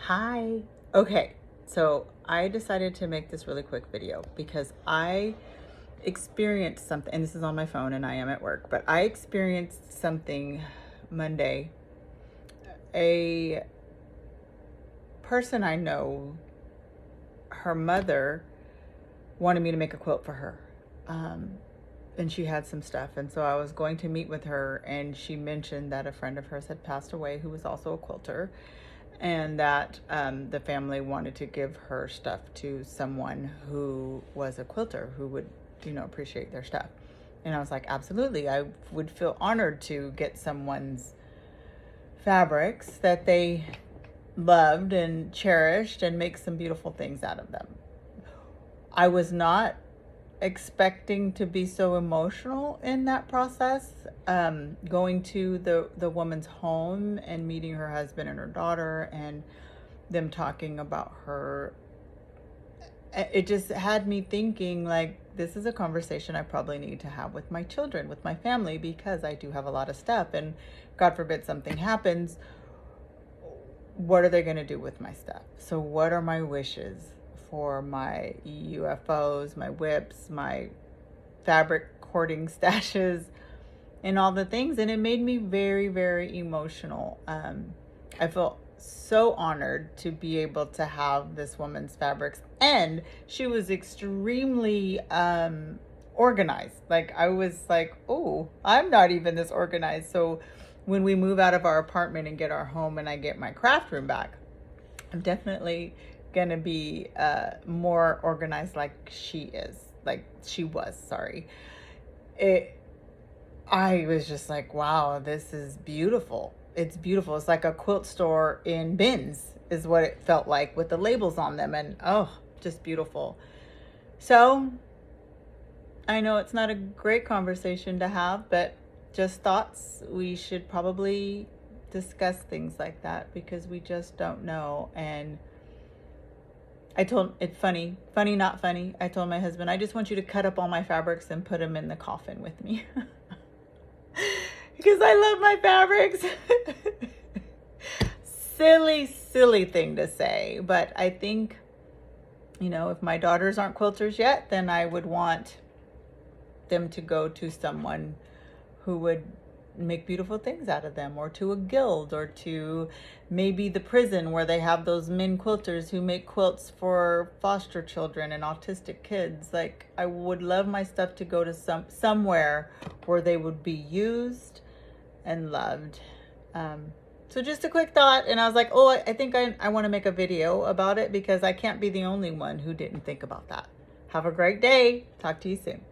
Hi. Okay, so I decided to make this really quick video because I experienced something, and this is on my phone and I am at work, but I experienced something Monday. A person I know, her mother wanted me to make a quilt for her. And she had some stuff. And so I was going to meet with her, and she mentioned that a friend of hers had passed away who was also a quilter, and that the family wanted to give her stuff to someone who was a quilter who would, appreciate their stuff. And I was like, absolutely. I would feel honored to get someone's fabrics that they loved and cherished and make some beautiful things out of them. I was not expecting to be so emotional in that process. Going to the woman's home and meeting her husband and her daughter and them talking about her, it just had me thinking, like, this is a conversation I probably need to have with my children, with my family, because I do have a lot of stuff, and God forbid something happens, what are they going to do with my stuff? So what are my wishes for my UFOs, my whips, my fabric hoarding stashes, and all the things? And it made me very, very emotional. I felt so honored to be able to have this woman's fabrics, and she was extremely organized. Like, I was like, oh, I'm not even this organized. So when we move out of our apartment and get our home and I get my craft room back, I'm definitely gonna be more organized like she was, sorry. I was just like, wow, this is beautiful. It's beautiful. It's like a quilt store in bins is what it felt like, with the labels on them, and just beautiful. So I know it's not a great conversation to have, but just thoughts. We should probably discuss things like that because we just don't know. And I told it funny, not funny. I told my husband, I just want you to cut up all my fabrics and put them in the coffin with me. Because I love my fabrics. Silly thing to say. But I think, if my daughters aren't quilters yet, then I would want them to go to someone who would make beautiful things out of them, or to a guild, or to maybe the prison where they have those men quilters who make quilts for foster children and autistic kids. Like, I would love my stuff to go to somewhere where they would be used and loved. So just a quick thought, and I was like, oh, I think I want to make a video about it because I can't be the only one who didn't think about that. Have a great day. Talk to you soon.